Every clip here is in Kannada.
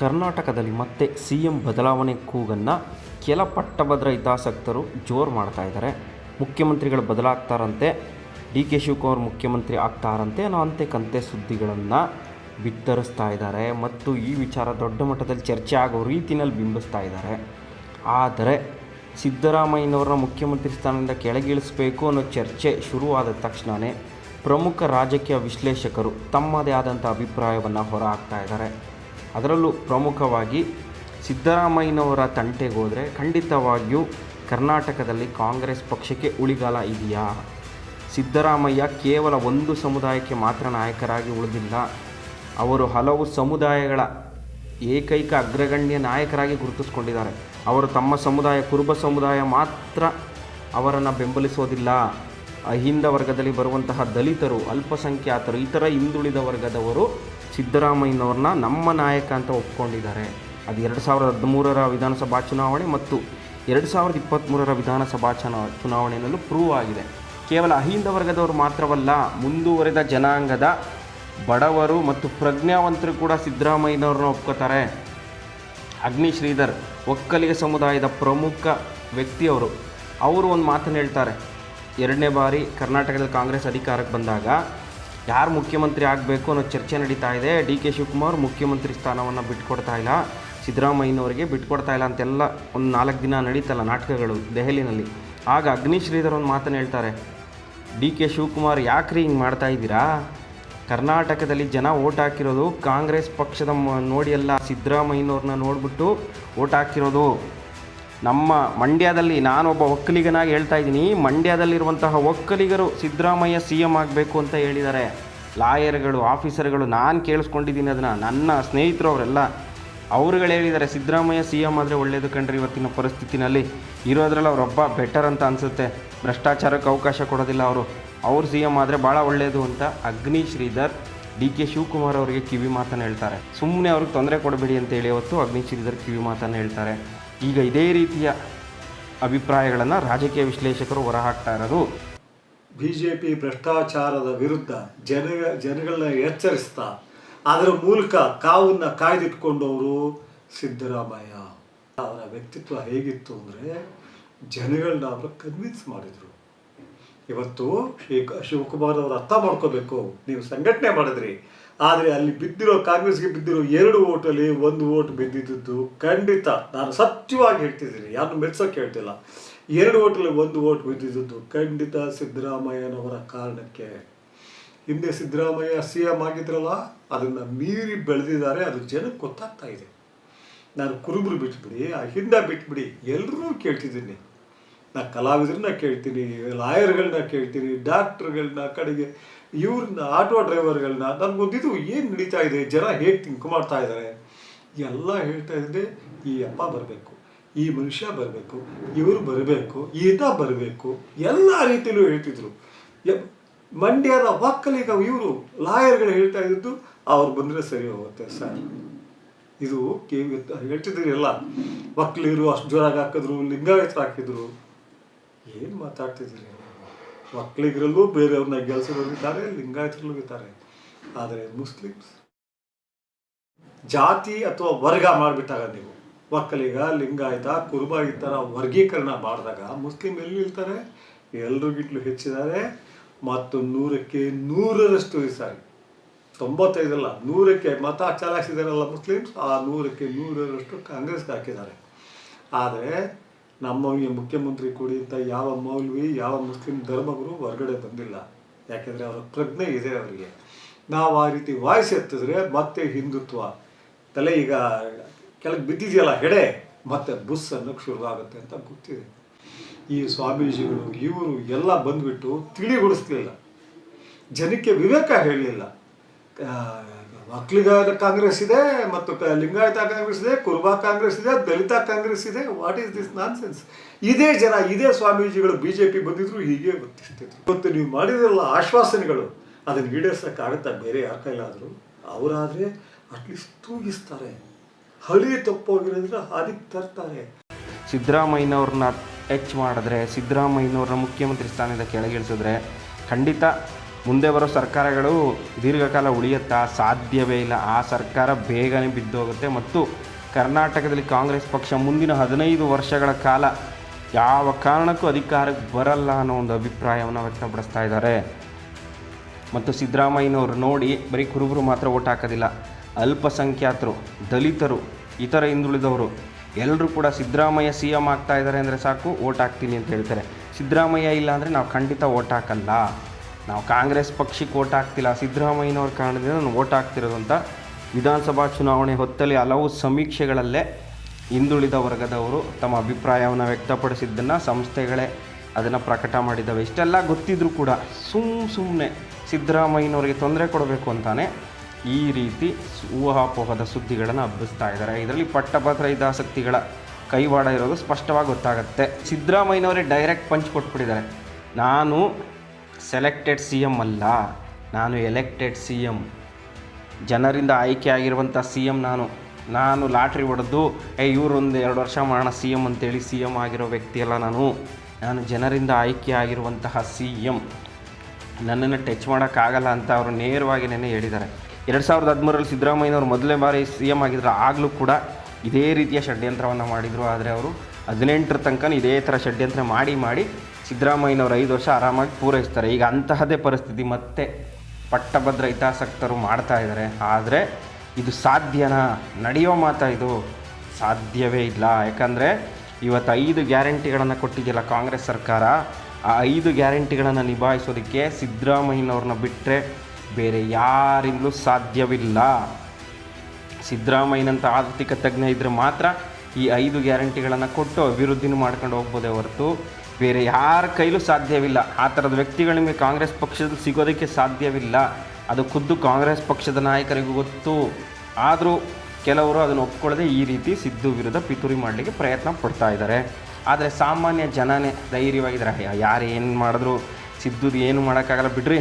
ಕರ್ನಾಟಕದಲ್ಲಿ ಮತ್ತೆ ಸಿಎಂ ಬದಲಾವಣೆ ಕೂಗನ್ನು ಕೆಲ ಪಟ್ಟಭದ್ರ ಹಿತಾಸಕ್ತರು ಜೋರು ಮಾಡ್ತಾ ಇದ್ದಾರೆ. ಮುಖ್ಯಮಂತ್ರಿಗಳು ಬದಲಾಗ್ತಾರಂತೆ, ಡಿ ಕೆ ಶಿವಕುಮಾರ್ ಮುಖ್ಯಮಂತ್ರಿ ಆಗ್ತಾರಂತೆ ಅನ್ನೋ ಅಂತೆ ಕಂತೆ ಸುದ್ದಿಗಳನ್ನು ಬಿತ್ತರಿಸ್ತಾ ಇದ್ದಾರೆ ಮತ್ತು ಈ ವಿಚಾರ ದೊಡ್ಡ ಮಟ್ಟದಲ್ಲಿ ಚರ್ಚೆ ಆಗೋ ರೀತಿಯಲ್ಲಿ ಬಿಂಬಿಸ್ತಾ ಇದ್ದಾರೆ. ಆದರೆ ಸಿದ್ದರಾಮಯ್ಯನವ್ರನ್ನ ಮುಖ್ಯಮಂತ್ರಿ ಸ್ಥಾನದಿಂದ ಕೆಳಗಿಳಿಸಬೇಕು ಅನ್ನೋ ಚರ್ಚೆ ಶುರುವಾದ ತಕ್ಷಣವೇ ಪ್ರಮುಖ ರಾಜಕೀಯ ವಿಶ್ಲೇಷಕರು ತಮ್ಮದೇ ಆದಂಥ ಅಭಿಪ್ರಾಯವನ್ನು ಹೊರಹಾಕ್ತಾ ಇದ್ದಾರೆ. ಅದರಲ್ಲೂ ಪ್ರಮುಖವಾಗಿ ಸಿದ್ದರಾಮಯ್ಯನವರ ತಂಟೆಗೆ ಹೋದರೆ ಖಂಡಿತವಾಗಿಯೂ ಕರ್ನಾಟಕದಲ್ಲಿ ಕಾಂಗ್ರೆಸ್ ಪಕ್ಷಕ್ಕೆ ಉಳಿಗಾಲ ಇದೆಯಾ? ಸಿದ್ದರಾಮಯ್ಯ ಕೇವಲ ಒಂದು ಸಮುದಾಯಕ್ಕೆ ಮಾತ್ರ ನಾಯಕರಾಗಿ ಉಳಿದಿಲ್ಲ, ಅವರು ಹಲವು ಸಮುದಾಯಗಳ ಏಕೈಕ ಅಗ್ರಗಣ್ಯ ನಾಯಕರಾಗಿ ಗುರುತಿಸ್ಕೊಂಡಿದ್ದಾರೆ. ಅವರು ತಮ್ಮ ಸಮುದಾಯ ಕುರುಬ ಸಮುದಾಯ ಮಾತ್ರ ಅವರನ್ನು ಬೆಂಬಲಿಸೋದಿಲ್ಲ. ಅಹಿಂದ ವರ್ಗದಲ್ಲಿ ಬರುವಂತಹ ದಲಿತರು, ಅಲ್ಪಸಂಖ್ಯಾತರು, ಇತರ ಹಿಂದುಳಿದ ವರ್ಗದವರು ಸಿದ್ದರಾಮಯ್ಯನವ್ರನ್ನ ನಮ್ಮ ನಾಯಕ ಅಂತ ಒಪ್ಕೊಂಡಿದ್ದಾರೆ. ಅದು 2013ರ ವಿಧಾನಸಭಾ ಚುನಾವಣೆ ಮತ್ತು 2023ರ ವಿಧಾನಸಭಾ ಚುನಾವಣೆಯಲ್ಲೂ ಪ್ರೂವ್ ಆಗಿದೆ. ಕೇವಲ ಅಹಿಂದ ವರ್ಗದವರು ಮಾತ್ರವಲ್ಲ, ಮುಂದುವರೆದ ಜನಾಂಗದ ಬಡವರು ಮತ್ತು ಪ್ರಜ್ಞಾವಂತರು ಕೂಡ ಸಿದ್ದರಾಮಯ್ಯನವ್ರನ್ನ ಒಪ್ಕೋತಾರೆ. ಅಗ್ನಿ ಶ್ರೀಧರ್ ಒಕ್ಕಲಿಗ ಸಮುದಾಯದ ಪ್ರಮುಖ ವ್ಯಕ್ತಿಯವರು, ಅವರು ಒಂದು ಮಾತನ್ನು ಹೇಳ್ತಾರೆ. 2ನೇ ಬಾರಿ ಕರ್ನಾಟಕದಲ್ಲಿ ಕಾಂಗ್ರೆಸ್ ಅಧಿಕಾರಕ್ಕೆ ಬಂದಾಗ ಯಾರು ಮುಖ್ಯಮಂತ್ರಿ ಆಗಬೇಕು ಅನ್ನೋ ಚರ್ಚೆ ನಡೀತಾ ಇದೆ. ಡಿ ಕೆ ಶಿವಕುಮಾರ್ ಮುಖ್ಯಮಂತ್ರಿ ಸ್ಥಾನವನ್ನು ಬಿಟ್ಕೊಡ್ತಾ ಇಲ್ಲ, ಸಿದ್ದರಾಮಯ್ಯನವರಿಗೆ ಬಿಟ್ಕೊಡ್ತಾ ಇಲ್ಲ ಅಂತೆಲ್ಲ ಒಂದು 4 ದಿನ ನಡೀತಲ್ಲ ನಾಟಕಗಳು ದೆಹಲಿನಲ್ಲಿ. ಆಗ ಅಗ್ನಿ ಶ್ರೀಧರ್ ಒಂದು ಮಾತನ್ನು ಹೇಳ್ತಾರೆ, ಡಿ ಕೆ ಶಿವಕುಮಾರ್ ಯಾಕ್ರಿ ಹಿಂಗೆ ಮಾಡ್ತಾ ಇದ್ದೀರಾ? ಕರ್ನಾಟಕದಲ್ಲಿ ಜನ ಓಟ್ ಹಾಕಿರೋದು ಕಾಂಗ್ರೆಸ್ ಪಕ್ಷದ ನೋಡಿ ಅಲ್ಲ, ಸಿದ್ದರಾಮಯ್ಯನವ್ರನ್ನ ನೋಡಿಬಿಟ್ಟು ಓಟ್ ಹಾಕಿರೋದು. ನಮ್ಮ ಮಂಡ್ಯದಲ್ಲಿ, ನಾನೊಬ್ಬ ಒಕ್ಕಲಿಗನಾಗಿ ಹೇಳ್ತಾ ಇದ್ದೀನಿ, ಮಂಡ್ಯದಲ್ಲಿರುವಂತಹ ಒಕ್ಕಲಿಗರು ಸಿದ್ದರಾಮಯ್ಯ ಸಿ ಎಮ್ ಆಗಬೇಕು ಅಂತ ಹೇಳಿದ್ದಾರೆ. ಲಾಯರ್ಗಳು, ಆಫೀಸರ್ಗಳು, ನಾನು ಕೇಳಿಸ್ಕೊಂಡಿದ್ದೀನಿ ಅದನ್ನು, ನನ್ನ ಸ್ನೇಹಿತರು ಅವರೆಲ್ಲ ಅವ್ರುಗಳು ಹೇಳಿದ್ದಾರೆ ಸಿದ್ದರಾಮಯ್ಯ ಸಿ ಎಮ್ ಆದರೆ ಒಳ್ಳೆಯದು ಕಣ್ರಿ. ಇವತ್ತಿನ ಪರಿಸ್ಥಿತಿನಲ್ಲಿ ಇರೋದ್ರಲ್ಲಿ ಅವರೊಬ್ಬ ಬೆಟರ್ ಅಂತ ಅನಿಸುತ್ತೆ, ಭ್ರಷ್ಟಾಚಾರಕ್ಕೆ ಅವಕಾಶ ಕೊಡೋದಿಲ್ಲ ಅವರು ಸಿ ಎಮ್ ಆದರೆ ಭಾಳ ಒಳ್ಳೆಯದು ಅಂತ ಅಗ್ನಿ ಶ್ರೀಧರ್ ಡಿ ಕೆ ಶಿವಕುಮಾರ್ ಅವರಿಗೆ ಕಿವಿ ಮಾತನ್ನು ಹೇಳ್ತಾರೆ. ಸುಮ್ಮನೆ ಅವ್ರಿಗೆ ತೊಂದರೆ ಕೊಡಬೇಡಿ ಅಂತೇಳಿ ಅವತ್ತು ಅಗ್ನಿ ಶ್ರೀಧರ್ ಕಿವಿ ಮಾತನ್ನು ಹೇಳ್ತಾರೆ. ಈಗ ಇದೇ ರೀತಿಯ ಅಭಿಪ್ರಾಯಗಳನ್ನು ರಾಜಕೀಯ ವಿಶ್ಲೇಷಕರು ಹೊರಹಾಕ್ತಾ ಇರೋದು. BJP ಭ್ರಷ್ಟಾಚಾರದ ವಿರುದ್ಧ ಜನಗಳನ್ನ ಎಚ್ಚರಿಸ್ತಾ ಅದರ ಮೂಲಕ ಕಾವನ್ನು ಕಾಯ್ದಿಟ್ಕೊಂಡವರು ಸಿದ್ದರಾಮಯ್ಯ. ಅವರ ವ್ಯಕ್ತಿತ್ವ ಹೇಗಿತ್ತು ಅಂದರೆ ಜನಗಳನ್ನ ಅವರು ಕನ್ವಿನ್ಸ್ ಮಾಡಿದರು. ಇವತ್ತು ಶಿವಕುಮಾರ್ ಅವರು ಅರ್ಥ ಮಾಡ್ಕೋಬೇಕು, ನೀವು ಸಂಘಟನೆ ಮಾಡಿದ್ರಿ, ಆದರೆ ಅಲ್ಲಿ ಬಿದ್ದಿರೋ ಕಾಂಗ್ರೆಸ್ಗೆ ಬಿದ್ದಿರೋ 2 ಓಟಲ್ಲಿ 1 ಓಟ್ ಬಿದ್ದಿದ್ದು ಖಂಡಿತ, ನಾನು ಸತ್ಯವಾಗಿ ಹೇಳ್ತಿದ್ದೀನಿ, ಯಾರನ್ನು ಮೆಚ್ಚೋಕೆ ಹೇಳ್ತಿಲ್ಲ, 2 ಓಟಲ್ಲಿ 1 ಓಟ್ ಬಿದ್ದಿದ್ದು ಖಂಡಿತ ಸಿದ್ದರಾಮಯ್ಯನವರ ಕಾರಣಕ್ಕೆ. ಹಿಂದೆ ಸಿದ್ದರಾಮಯ್ಯ ಸಿ ಎಮ್ ಆಗಿದ್ರಲ್ಲ, ಅದನ್ನು ಮೀರಿ ಬೆಳೆದಿದ್ದಾರೆ, ಅದು ಜನಕ್ಕೆ ಗೊತ್ತಾಗ್ತಾ ಇದೆ. ನಾನು ಕುರುಬರು ಬಿಟ್ಬಿಡಿ, ಅಹಿಂದ ಬಿಟ್ಬಿಡಿ, ಎಲ್ಲರೂ ಕೇಳ್ತಿದ್ದೀನಿ. ನಾನು ಕಲಾವಿದ್ರನ್ನ ಕೇಳ್ತೀನಿ, ಲಾಯರ್ಗಳನ್ನ ಕೇಳ್ತೀನಿ, ಡಾಕ್ಟ್ರುಗಳನ್ನ, ಕಡೆಗೆ ಇವ್ರನ್ನ, ಆಟೋ ಡ್ರೈವರ್ಗಳನ್ನ. ನನಗೊಂದಿದು ಏನು ನಡೀತಾ ಇದೆ, ಜನ ಹೇಗೆ ಥಿಂಕ್ ಮಾಡ್ತಾ ಇದ್ದಾರೆ ಎಲ್ಲ ಹೇಳ್ತಾ ಇದ್ದೆ. ಈ ಅಪ್ಪ ಬರಬೇಕು, ಈ ಮನುಷ್ಯ ಬರಬೇಕು, ಇವರು ಬರಬೇಕು, ಈತ ಬರಬೇಕು, ಎಲ್ಲ ರೀತಿಯಲ್ಲೂ ಹೇಳ್ತಿದ್ರು. ಮಂಡ್ಯದ ಒಕ್ಕಲಿಗ ಇವರು ಲಾಯರ್ಗಳು ಹೇಳ್ತಾ ಇದ್ದು, ಅವ್ರು ಬಂದರೆ ಸರಿ ಹೋಗುತ್ತೆ ಸರ್. ಇದು ಹೇಳ್ತಿದ್ರು ಎಲ್ಲ ಒಕ್ಕಲಿಗರು ಅಷ್ಟು ಜೋರಾಗಿ ಹಾಕಿದ್ರು, ಲಿಂಗಾಯತರು ಹಾಕಿದ್ರು. ಏನು ಮಾತಾಡ್ತಿದ್ದೀರಿ? ಒಕ್ಕಲಿಗರಲ್ಲೂ ಬೇರೆಯವ್ರನ್ನ ಗೆಲ್ಸೋರು ಇದ್ದಾರೆ, ಲಿಂಗಾಯತರಲ್ಲೂ ಇದ್ದಾರೆ. ಆದರೆ ಮುಸ್ಲಿಮ್ಸ್ ಜಾತಿ ಅಥವಾ ವರ್ಗ ಮಾಡಿಬಿಟ್ಟಾಗ, ನೀವು ಒಕ್ಕಲಿಗ, ಲಿಂಗಾಯತ, ಕುರುಬ ಈ ಥರ ವರ್ಗೀಕರಣ ಮಾಡಿದಾಗ ಮುಸ್ಲಿಮ್ ಎಲ್ಲಿ ನಿಲ್ತಾರೆ? ಎಲ್ರಿಗಿಟ್ಲು ಹೆಚ್ಚಿದ್ದಾರೆ. ಮತ್ತು 100ಕ್ಕೆ 100ರಷ್ಟು ಈ ಸಾರಿ 95 ಅಲ್ಲ 100ಕ್ಕೆ ಮತ ಚಲಾಯಿಸಿದಾರಲ್ಲ ಮುಸ್ಲಿಮ್ಸ್, ಆ 100ಕ್ಕೆ 100ರಷ್ಟು ಕಾಂಗ್ರೆಸ್ಗೆ ಹಾಕಿದ್ದಾರೆ. ಆದರೆ ನಮ್ಮವನಿಗೆ ಮುಖ್ಯಮಂತ್ರಿ ಕೊಡಿ ಅಂತ ಯಾವ ಮೌಲ್ವಿ, ಯಾವ ಮುಸ್ಲಿಂ ಧರ್ಮಗುರು ಹೊರಗಡೆ ಬಂದಿಲ್ಲ. ಯಾಕೆಂದರೆ ಅವರ ಪ್ರಜ್ಞೆ ಇದೆ ಅವರಿಗೆ. ನಾವು ಆ ರೀತಿ ವಾಯ್ಸ್ ಎತ್ತಿದ್ರೆ ಮತ್ತೆ ಹಿಂದುತ್ವ ತಲೆ ಈಗ ಕೆಳಗೆ ಬಿದ್ದಿದೆಯಲ್ಲ ಹೆಡೆ, ಮತ್ತೆ ಬುಸ್ ಅನ್ನೋಕ್ಕೆ ಶುರುವಾಗುತ್ತೆ ಅಂತ ಗೊತ್ತಿದೆ. ಈ ಸ್ವಾಮೀಜಿಗಳು ಇವರು ಎಲ್ಲ ಬಂದುಬಿಟ್ಟು ತಿಳಿಗೊಡಿಸ್ಲಿಲ್ಲ, ಜನಕ್ಕೆ ವಿವೇಕ ಹೇಳಲಿಲ್ಲ. ಒಕ್ಕಲಿಗ ಕಾಂಗ್ರೆಸ್ ಇದೆ, ಮತ್ತು ಲಿಂಗಾಯತ ಕಾಂಗ್ರೆಸ್ ಇದೆ, ಕುರುಬಾ ಕಾಂಗ್ರೆಸ್ ಇದೆ, ದಲಿತ ಕಾಂಗ್ರೆಸ್ ಇದೆ. What is this non sense? ಇದೇ ಜನ, ಇದೇ ಸ್ವಾಮೀಜಿಗಳು BJP ಬಂದಿದ್ರು, ಹೀಗೆ ಗೊತ್ತಿರ್ತಿದ್ರು. ಇವತ್ತು ನೀವು ಮಾಡಿದ್ರಲ್ಲ ಆಶ್ವಾಸನೆಗಳು, ಅದನ್ನು ಈಡೇರ್ಸೋಕ್ಕಾಗುತ್ತಾ ಬೇರೆ ಯಾರ ಕೈಲಾದರೂ? ಅವರಾದರೆ ಅಟ್ಲೀಸ್ಟ್ ತೂಗಿಸ್ತಾರೆ, ಹಳಿ ತಪ್ಪೋಗಿರೋದ್ರೆ ಅದಕ್ಕೆ ತರ್ತಾರೆ. ಸಿದ್ದರಾಮಯ್ಯನವ್ರನ್ನ ಟಚ್ ಮಾಡಿದ್ರೆ, ಸಿದ್ದರಾಮಯ್ಯನವ್ರನ್ನ ಮುಖ್ಯಮಂತ್ರಿ ಸ್ಥಾನದಿಂದ ಕೆಳಗಿಳಿಸಿದ್ರೆ ಖಂಡಿತ ಮುಂದೆ ಬರೋ ಸರ್ಕಾರಗಳು ದೀರ್ಘಕಾಲ ಉಳಿಯುತ್ತಾ? ಸಾಧ್ಯವೇ ಇಲ್ಲ. ಆ ಸರ್ಕಾರ ಬೇಗನೆ ಬಿದ್ದೋಗುತ್ತೆ ಮತ್ತು ಕರ್ನಾಟಕದಲ್ಲಿ ಕಾಂಗ್ರೆಸ್ ಪಕ್ಷ ಮುಂದಿನ 15 ವರ್ಷಗಳ ಕಾಲ ಯಾವ ಕಾರಣಕ್ಕೂ ಅಧಿಕಾರಕ್ಕೆ ಬರಲ್ಲ ಅನ್ನೋ ಒಂದು ಅಭಿಪ್ರಾಯವನ್ನು ವ್ಯಕ್ತಪಡಿಸ್ತಾ ಇದ್ದಾರೆ. ಮತ್ತು ಸಿದ್ದರಾಮಯ್ಯನವರು ನೋಡಿ ಬರೀ ಕುರುಬರು ಮಾತ್ರ ಓಟ್ ಹಾಕೋದಿಲ್ಲ, ಅಲ್ಪಸಂಖ್ಯಾತರು, ದಲಿತರು, ಇತರ ಹಿಂದುಳಿದವರು ಎಲ್ಲರೂ ಕೂಡ ಸಿದ್ದರಾಮಯ್ಯ ಸಿ ಎಮ್ ಆಗ್ತಾ ಇದ್ದಾರೆ ಅಂದರೆ ಸಾಕು ಓಟ್ ಹಾಕ್ತೀನಿ ಅಂತ ಹೇಳ್ತಾರೆ. ಸಿದ್ದರಾಮಯ್ಯ ಇಲ್ಲ ಅಂದರೆ ನಾವು ಖಂಡಿತ ಓಟ್ ಹಾಕಲ್ಲ, ನಾವು ಕಾಂಗ್ರೆಸ್ ಪಕ್ಷಕ್ಕೆ ಓಟ್ ಹಾಕ್ತಿಲ್ಲ, ಸಿದ್ದರಾಮಯ್ಯನವ್ರ ಕಾರಣದಿಂದ ನಾನು ಓಟ್ ಹಾಕ್ತಿರೋದು ಅಂತ ವಿಧಾನಸಭಾ ಚುನಾವಣೆ ಹೊತ್ತಲ್ಲಿ ಹಲವು ಸಮೀಕ್ಷೆಗಳಲ್ಲೇ ಹಿಂದುಳಿದ ವರ್ಗದವರು ತಮ್ಮ ಅಭಿಪ್ರಾಯವನ್ನು ವ್ಯಕ್ತಪಡಿಸಿದ್ದನ್ನು ಸಂಸ್ಥೆಗಳೇ ಅದನ್ನು ಪ್ರಕಟ ಮಾಡಿದ್ದಾವೆ. ಇಷ್ಟೆಲ್ಲ ಗೊತ್ತಿದ್ರೂ ಕೂಡ ಸುಮ್ಮನೆ ಸಿದ್ದರಾಮಯ್ಯನವರಿಗೆ ತೊಂದರೆ ಕೊಡಬೇಕು ಅಂತಾನೆ ಈ ರೀತಿ ಊಹಾಪೋಹದ ಸುದ್ದಿಗಳನ್ನು ಹಬ್ಬಿಸ್ತಾ ಇದ್ದಾರೆ. ಇದರಲ್ಲಿ ಪಟ್ಟಭದ್ರ ಹಿತಾಸಕ್ತಿಗಳ ಕೈವಾಡ ಇರೋದು ಸ್ಪಷ್ಟವಾಗಿ ಗೊತ್ತಾಗುತ್ತೆ. ಸಿದ್ದರಾಮಯ್ಯನವರೇ ಡೈರೆಕ್ಟ್ ಪಂಚ್ ಕೊಟ್ಬಿಟ್ಟಿದ್ದಾರೆ, ನಾನು ಸೆಲೆಕ್ಟೆಡ್ ಸಿ ಎಮ್ ಅಲ್ಲ, ನಾನು ಎಲೆಕ್ಟೆಡ್ ಸಿ ಎಮ್, ಜನರಿಂದ ಆಯ್ಕೆ ಆಗಿರುವಂಥ ಸಿ ಎಮ್ ನಾನು ಲಾಟ್ರಿ ಹೊಡೆದು ಇವರು 1-2 ವರ್ಷ ಮಾಡೋಣ ಸಿ ಎಮ್ ಅಂತೇಳಿ ಸಿ ಎಮ್ ಆಗಿರೋ ವ್ಯಕ್ತಿ ಅಲ್ಲ, ನಾನು ಜನರಿಂದ ಆಯ್ಕೆ ಆಗಿರುವಂತಹ ಸಿ ಎಮ್, ನನ್ನನ್ನು ಟಚ್ ಮಾಡೋಕ್ಕಾಗಲ್ಲ ಅಂತ ಅವರು ನೇರವಾಗಿ ನೆನ್ನೆ ಹೇಳಿದ್ದಾರೆ. 2013ರಲ್ಲಿ ಸಿದ್ದರಾಮಯ್ಯನವರು ಮೊದಲನೇ ಬಾರಿ ಸಿ ಎಮ್ ಆಗಿದ್ರು, ಆಗಲೂ ಕೂಡ ಇದೇ ರೀತಿಯ ಷಡ್ಯಂತ್ರವನ್ನು ಮಾಡಿದರು. ಆದರೆ ಅವರು 18ರ ತನಕ ಇದೇ ಥರ ಷಡ್ಯಂತ್ರ ಮಾಡಿ ಸಿದ್ದರಾಮಯ್ಯನವರು 5 ವರ್ಷ ಆರಾಮಾಗಿ ಪೂರೈಸ್ತಾರೆ. ಈಗ ಅಂತಹದೇ ಪರಿಸ್ಥಿತಿ ಮತ್ತೆ ಪಟ್ಟಭದ್ರ ಹಿತಾಸಕ್ತರು ಮಾಡ್ತಾ ಇದ್ದಾರೆ. ಆದರೆ ಇದು ಸಾಧ್ಯನಾ? ನಡೆಯೋ ಮಾತಾ ಇದು? ಸಾಧ್ಯವೇ ಇಲ್ಲ. ಯಾಕಂದರೆ ಇವತ್ತು 5 ಗ್ಯಾರಂಟಿಗಳನ್ನು ಕೊಟ್ಟಿದೆಯಲ್ಲ ಕಾಂಗ್ರೆಸ್ ಸರ್ಕಾರ, ಆ 5 ಗ್ಯಾರಂಟಿಗಳನ್ನು ನಿಭಾಯಿಸೋದಕ್ಕೆ ಸಿದ್ದರಾಮಯ್ಯನವ್ರನ್ನ ಬಿಟ್ಟರೆ ಬೇರೆ ಯಾರಿಂದಲೂ ಸಾಧ್ಯವಿಲ್ಲ. ಸಿದ್ದರಾಮಯ್ಯನಂಥ ಆರ್ಥಿಕ ತಜ್ಞ ಇದ್ದರೆ ಮಾತ್ರ ಈ 5 ಗ್ಯಾರಂಟಿಗಳನ್ನು ಕೊಟ್ಟು ಅಭಿವೃದ್ಧಿನೂ ಮಾಡ್ಕೊಂಡು ಹೋಗ್ಬೋದೇ ಹೊರತು ಬೇರೆ ಯಾರ ಕೈಲೂ ಸಾಧ್ಯವಿಲ್ಲ. ಆ ಥರದ ವ್ಯಕ್ತಿಗಳು ನಿಮಗೆ ಕಾಂಗ್ರೆಸ್ ಪಕ್ಷದಲ್ಲಿ ಸಿಗೋದಕ್ಕೆ ಸಾಧ್ಯವಿಲ್ಲ. ಅದು ಖುದ್ದು ಕಾಂಗ್ರೆಸ್ ಪಕ್ಷದ ನಾಯಕರಿಗೂ ಗೊತ್ತು. ಆದರೂ ಕೆಲವರು ಅದನ್ನು ಒಪ್ಕೊಳ್ಳದೆ ಈ ರೀತಿ ಸಿದ್ದು ವಿರುದ್ಧ ಪಿತೂರಿ ಮಾಡಲಿಕ್ಕೆ ಪ್ರಯತ್ನ ಪಡ್ತಾ ಇದ್ದಾರೆ. ಆದರೆ ಸಾಮಾನ್ಯ ಜನನೇ ಧೈರ್ಯವಾಗಿದ್ದಾರೆ, ಯಾರು ಏನು ಮಾಡಿದ್ರು ಸಿದ್ದು ಏನು ಮಾಡೋಕ್ಕಾಗಲ್ಲ ಬಿಡ್ರಿ,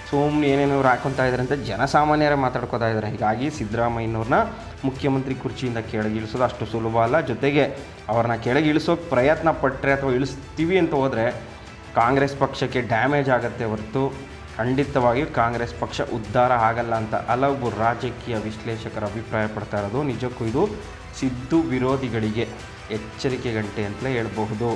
ಸುಮ್ಮನೆ ಏನೇನವ್ರು ಹಾಕೊತಾ ಇದ್ದಾರೆ ಅಂತ ಜನಸಾಮಾನ್ಯರೇ ಮಾತಾಡ್ಕೋತಾ ಇದ್ದಾರೆ. ಹೀಗಾಗಿ ಸಿದ್ದರಾಮಯ್ಯನವ್ರನ್ನ ಮುಖ್ಯಮಂತ್ರಿ ಕುರ್ಚಿಯಿಂದ ಕೆಳಗಿಳಿಸೋದು ಅಷ್ಟು ಸುಲಭ ಅಲ್ಲ. ಜೊತೆಗೆ ಅವ್ರನ್ನ ಕೆಳಗಿಳಿಸೋಕೆ ಪ್ರಯತ್ನ ಪಟ್ಟರೆ ಅಥವಾ ಇಳಿಸ್ತೀವಿ ಅಂತ ಹೋದರೆ ಕಾಂಗ್ರೆಸ್ ಪಕ್ಷಕ್ಕೆ ಡ್ಯಾಮೇಜ್ ಆಗುತ್ತೆ ಹೊರತು ಖಂಡಿತವಾಗಿಯೂ ಕಾಂಗ್ರೆಸ್ ಪಕ್ಷ ಉದ್ಧಾರ ಆಗಲ್ಲ ಅಂತ ಹಲವು ರಾಜಕೀಯ ವಿಶ್ಲೇಷಕರು ಅಭಿಪ್ರಾಯ ಪಡ್ತಾ ಇರೋದು. ನಿಜಕ್ಕೂ ಇದು ಸಿದ್ದು ವಿರೋಧಿಗಳಿಗೆ ಎಚ್ಚರಿಕೆ ಗಂಟೆ ಅಂತಲೇ ಹೇಳ್ಬಹುದು.